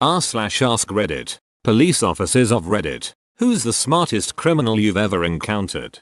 r/ask Reddit. Police officers of Reddit. Who's the smartest criminal you've ever encountered?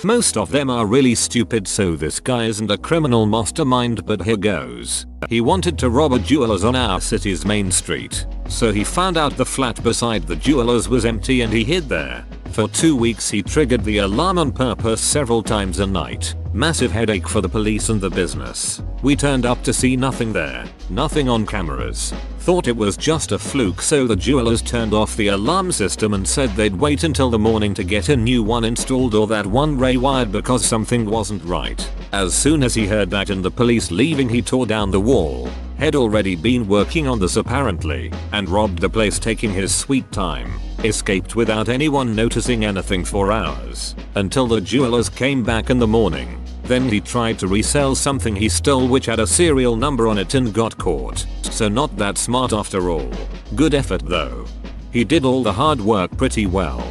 Most of them are really stupid, so this guy isn't a criminal mastermind, but here goes. He wanted to rob a jeweler's on our city's main street. So he found out the flat beside the jeweler's was empty and he hid there. For 2 weeks he triggered the alarm on purpose several times a night. Massive headache for the police and the business. We turned up to see nothing there. Nothing on cameras. Thought it was just a fluke, so the jewelers turned off the alarm system and said they'd wait until the morning to get a new one installed or that one rewired because something wasn't right. As soon as he heard that and the police leaving, he tore down the wall. Had already been working on this apparently, and robbed the place taking his sweet time. Escaped without anyone noticing anything for hours. Until the jewelers came back in the morning. Then he tried to resell something he stole which had a serial number on it and got caught. So not that smart after all. Good effort though. He did all the hard work pretty well.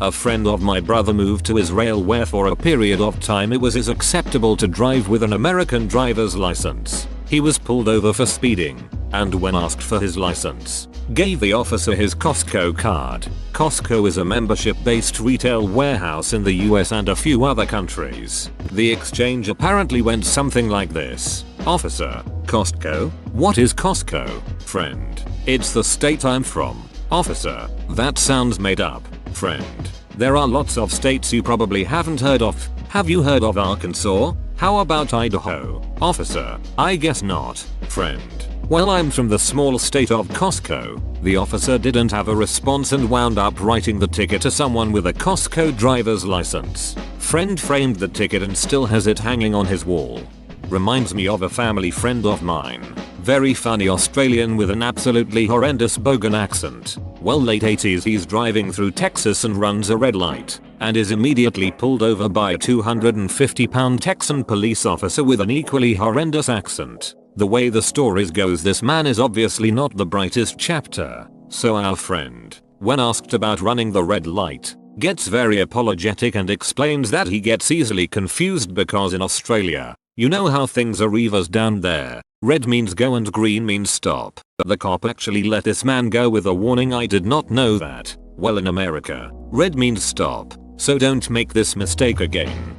A friend of my brother moved to Israel where for a period of time it was acceptable to drive with an American driver's license. He was pulled over for speeding, and when asked for his license, gave the officer his Costco card. Costco is a membership-based retail warehouse in the US and a few other countries. The exchange apparently went something like this. Officer, Costco? What is Costco? Friend, it's the state I'm from. Officer, that sounds made up. Friend, there are lots of states you probably haven't heard of. Have you heard of Arkansas? How about Idaho? Officer, I guess not. Friend, well, I'm from the small state of Costco. The officer didn't have a response and wound up writing the ticket to someone with a Costco driver's license. Friend framed the ticket and still has it hanging on his wall. Reminds me of a family friend of mine. Very funny Australian with an absolutely horrendous bogan accent. Well, late 80s, he's driving through Texas and runs a red light and is immediately pulled over by a 250-pound Texan police officer with an equally horrendous accent. The way the stories goes, this man is obviously not the brightest chapter. So our friend, when asked about running the red light, gets very apologetic and explains that he gets easily confused because in Australia, you know how things are reversed down there. Red means go and green means stop. The cop actually let this man go with a warning. I did not know that. Well, in America, red means stop. So don't make this mistake again.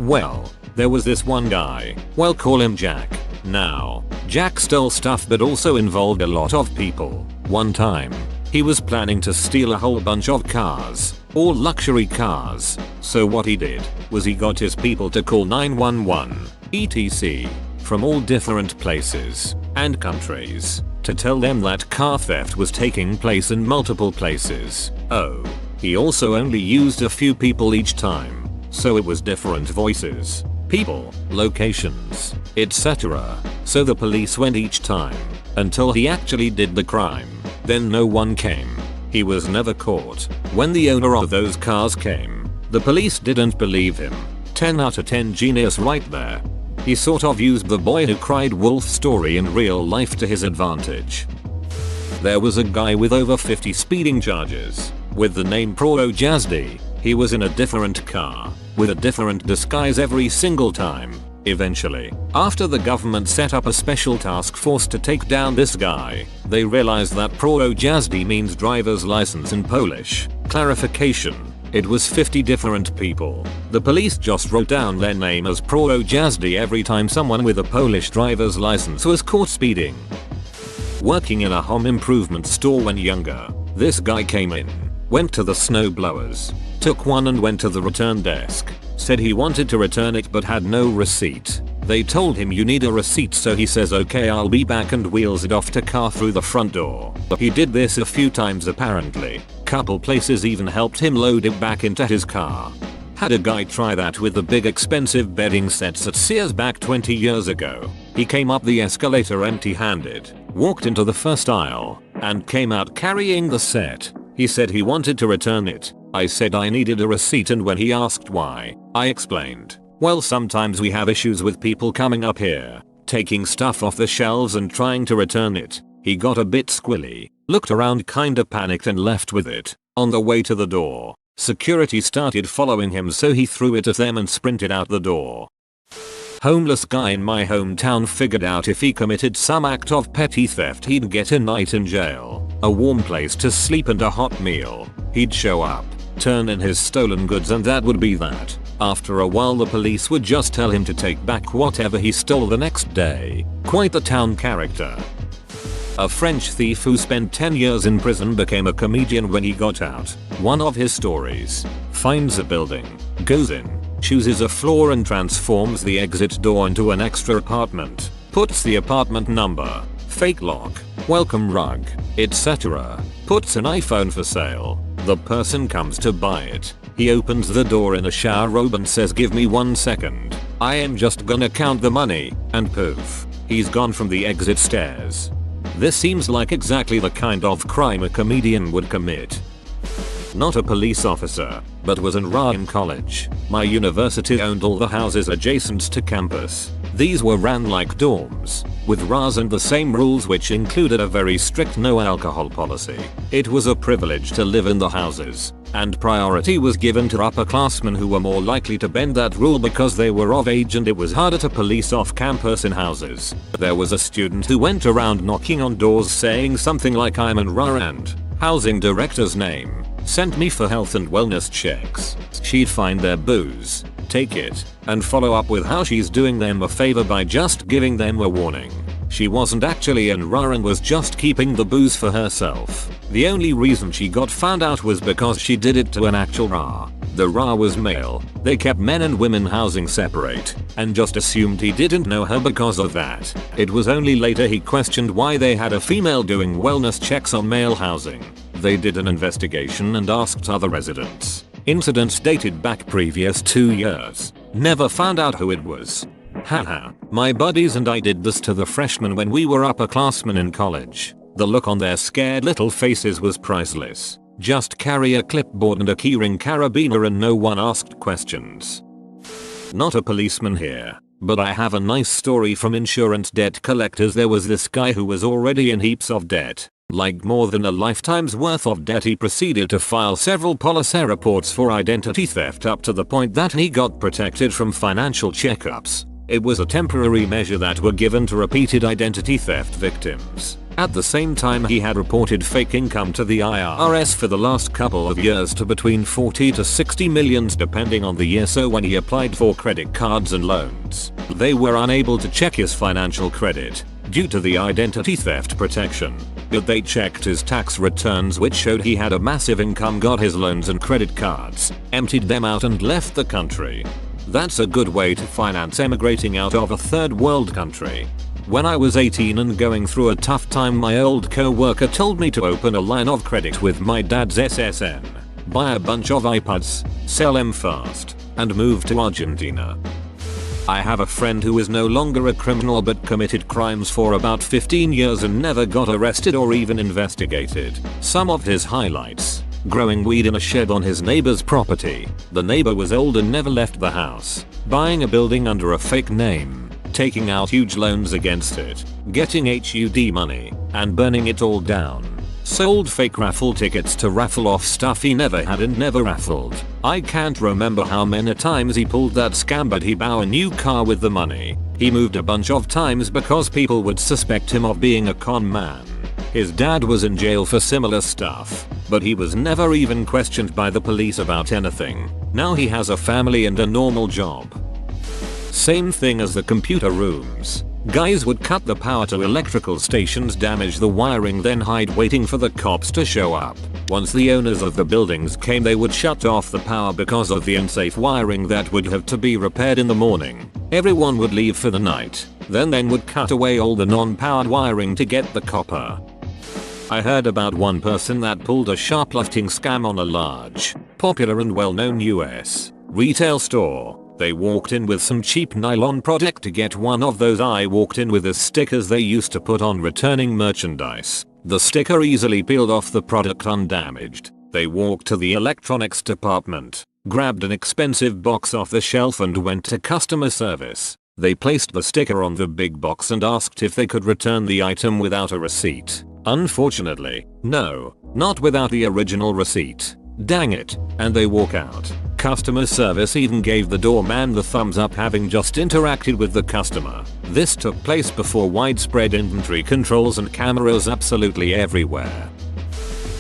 Well, there was this one guy. Well, call him Jack. Now, Jack stole stuff but also involved a lot of people. One time, he was planning to steal a whole bunch of cars. All luxury cars. So what he did was he got his people to call 911, etc. from all different places and countries to tell them that car theft was taking place in multiple places. Oh, he also only used a few people each time. So it was different voices, people, locations, etc. So the police went each time until he actually did the crime. Then no one came. He was never caught. When the owner of those cars came, the police didn't believe him. 10 out of 10 genius right there. He sort of used the boy who cried wolf story in real life to his advantage. There was a guy with over 50 speeding charges with the name Pro Jazdy. He was in a different car with a different disguise every single time. Eventually, after the government set up a special task force to take down this guy, they realized that Pro Jazdy means driver's license in Polish. Clarification: it was 50 different people. The police just wrote down their name as Pro Jazdy every time someone with a Polish driver's license was caught speeding. Working in a home improvement store when younger, this guy came in, went to the snow blowers, took one and went to the return desk. Said he wanted to return it but had no receipt. They told him you need a receipt, so he says okay, I'll be back, and wheels it off to car through the front door. He did this a few times apparently. Couple places even helped him load it back into his car. Had a guy try that with the big expensive bedding sets at Sears back 20 years ago. He came up the escalator empty-handed, walked into the first aisle, and came out carrying the set. He said he wanted to return it. I said I needed a receipt, and when he asked why, I explained, well, sometimes we have issues with people coming up here, taking stuff off the shelves and trying to return it. He got a bit squilly, looked around kinda panicked and left with it. On the way to the door, security started following him, so he threw it at them and sprinted out the door. Homeless guy in my hometown figured out if he committed some act of petty theft he'd get a night in jail, a warm place to sleep and a hot meal. He'd show up, turn in his stolen goods and that would be that. After a while the police would just tell him to take back whatever he stole the next day. Quite the town character. A French thief who spent 10 years in prison became a comedian when he got out. One of his stories: finds a building, goes in, chooses a floor and transforms the exit door into an extra apartment, puts the apartment number, fake lock, welcome rug, etc. Puts an iPhone for sale. The person comes to buy it. He opens the door in a shower robe and says, "Give me 1 second. I am just gonna count the money," and poof, he's gone from the exit stairs. This seems like exactly the kind of crime a comedian would commit. Not a police officer, but was in RA in college. My university owned all the houses adjacent to campus. These were ran like dorms, with RAs and the same rules, which included a very strict no alcohol policy. It was a privilege to live in the houses, and priority was given to upperclassmen who were more likely to bend that rule because they were of age, and it was harder to police off campus in houses. There was a student who went around knocking on doors saying something like, "I'm in RA and housing director's name sent me for health and wellness checks." She'd find their booze, take it, and follow up with how she's doing them a favor by just giving them a warning. She wasn't actually in RA and was just keeping the booze for herself. The only reason she got found out was because she did it to an actual RA. The RA was male. They kept men and women housing separate, and just assumed he didn't know her because of that. It was only later he questioned why they had a female doing wellness checks on male housing. They did an investigation and asked other residents. Incidents dated back previous 2 years. Never found out who it was. Haha, my buddies and I did this to the freshmen when we were upperclassmen in college. The look on their scared little faces was priceless. Just carry a clipboard and a keyring carabiner and no one asked questions. Not a policeman here, but I have a nice story from insurance debt collectors. There was this guy who was already in heaps of debt. Like more than a lifetime's worth of debt. He proceeded to file several police reports for identity theft up to the point that he got protected from financial checkups. It was a temporary measure that were given to repeated identity theft victims. At the same time, he had reported fake income to the IRS for the last couple of years to between 40 to 60 millions depending on the year, so when he applied for credit cards and loans, they were unable to check his financial credit due to the identity theft protection. But they checked his tax returns, which showed he had a massive income, got his loans and credit cards, emptied them out and left the country. That's a good way to finance emigrating out of a third world country. When I was 18 and going through a tough time, my old co-worker told me to open a line of credit with my dad's SSN, buy a bunch of iPods, sell them fast, and move to Argentina. I have a friend who is no longer a criminal but committed crimes for about 15 years and never got arrested or even investigated. Some of his highlights: growing weed in a shed on his neighbor's property. The neighbor was old and never left the house. Buying a building under a fake name, taking out huge loans against it, getting HUD money, and burning it all down. Sold fake raffle tickets to raffle off stuff he never had and never raffled. I can't remember how many times he pulled that scam, but he bought a new car with the money. He moved a bunch of times because people would suspect him of being a con man. His dad was in jail for similar stuff, but he was never even questioned by the police about anything. Now he has a family and a normal job. Same thing as the computer rooms. Guys would cut the power to electrical stations, damage the wiring, then hide waiting for the cops to show up. Once the owners of the buildings came, they would shut off the power because of the unsafe wiring that would have to be repaired in the morning. Everyone would leave for the night, then would cut away all the non-powered wiring to get the copper. I heard about one person that pulled a shoplifting scam on a large, popular and well-known US retail store. They walked in with some cheap nylon product to get one of those "I walked in with the" stickers they used to put on returning merchandise. The sticker easily peeled off the product undamaged. They walked to the electronics department, grabbed an expensive box off the shelf and went to customer service. They placed the sticker on the big box and asked if they could return the item without a receipt. Unfortunately, no, not without the original receipt. Dang it, and they walk out. Customer service even gave the doorman the thumbs up, having just interacted with the customer. This took place before widespread inventory controls and cameras absolutely everywhere.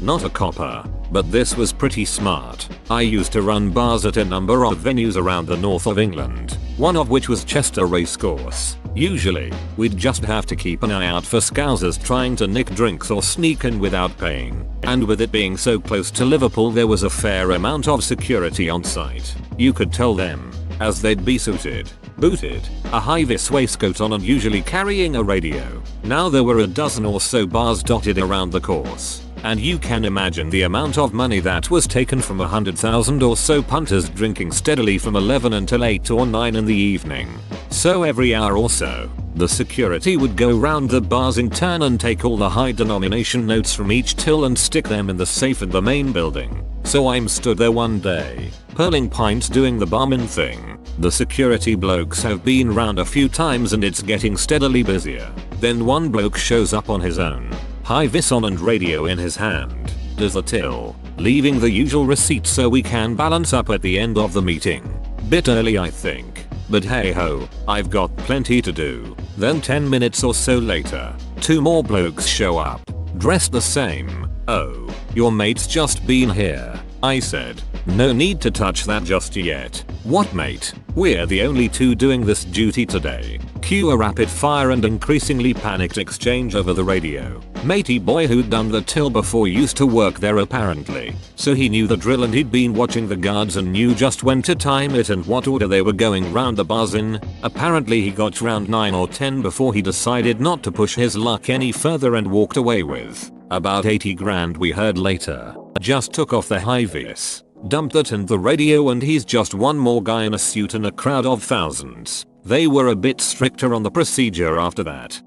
Not a copper, but this was pretty smart. I used to run bars at a number of venues around the north of England, one of which was Chester Racecourse. Usually, we'd just have to keep an eye out for scousers trying to nick drinks or sneak in without paying. And with it being so close to Liverpool, there was a fair amount of security on site. You could tell them, as they'd be suited, booted, a high-vis waistcoat on and usually carrying a radio. Now there were a dozen or so bars dotted around the course, and you can imagine the amount of money that was taken from 100,000 or so punters drinking steadily from 11 until 8 or 9 in the evening. So every hour or so, the security would go round the bars in turn and take all the high denomination notes from each till and stick them in the safe in the main building. So I'm stood there one day, purling pints doing the barman thing. The security blokes have been round a few times and it's getting steadily busier. Then one bloke shows up on his own, high-vis on and radio in his hand, does the till, leaving the usual receipt so we can balance up at the end of the meeting. Bit early I think, but hey ho, I've got plenty to do. Then 10 minutes or so later, 2 more blokes show up, dressed the same. "Oh, your mate's just been here," I said. "No need to touch that just yet." "What mate? We're the only 2 doing this duty today." Cue a rapid fire and increasingly panicked exchange over the radio. Matey boy who'd done the till before used to work there apparently, so he knew the drill and he'd been watching the guards and knew just when to time it and what order they were going round the bars in. Apparently he got round 9 or 10 before he decided not to push his luck any further and walked away with about 80 grand. We heard later. Just took off the high-vis, dumped that and the radio, and he's just one more guy in a suit in a crowd of thousands. They were a bit stricter on the procedure after that.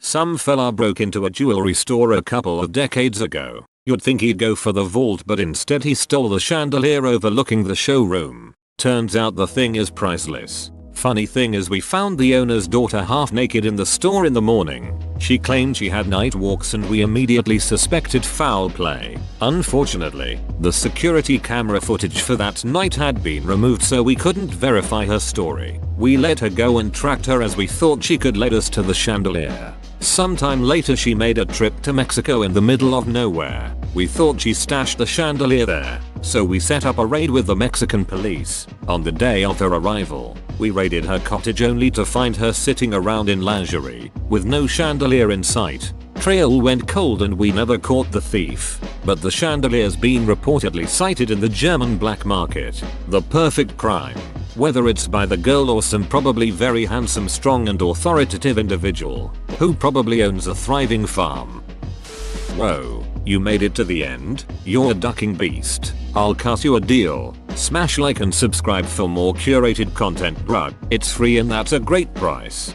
Some fella broke into a jewelry store a couple of decades ago. You'd think he'd go for the vault, but instead he stole the chandelier overlooking the showroom. Turns out the thing is priceless. Funny thing is, we found the owner's daughter half naked in the store in the morning. She claimed she had night walks and we immediately suspected foul play. Unfortunately, the security camera footage for that night had been removed, so we couldn't verify her story. We let her go and tracked her as we thought she could lead us to the chandelier. Sometime later she made a trip to Mexico in the middle of nowhere. We thought she stashed the chandelier there, so we set up a raid with the Mexican police. On the day of her arrival, we raided her cottage only to find her sitting around in lingerie, with no chandelier in sight. Trail went cold and we never caught the thief, but the chandelier's been reportedly sighted in the German black market. The perfect crime. Whether it's by the girl or some probably very handsome, strong and authoritative individual, who probably owns a thriving farm. Whoa, you made it to the end? You're a ducking beast. I'll cut you a deal. Smash like and subscribe for more curated content, bruh. It's free and that's a great price.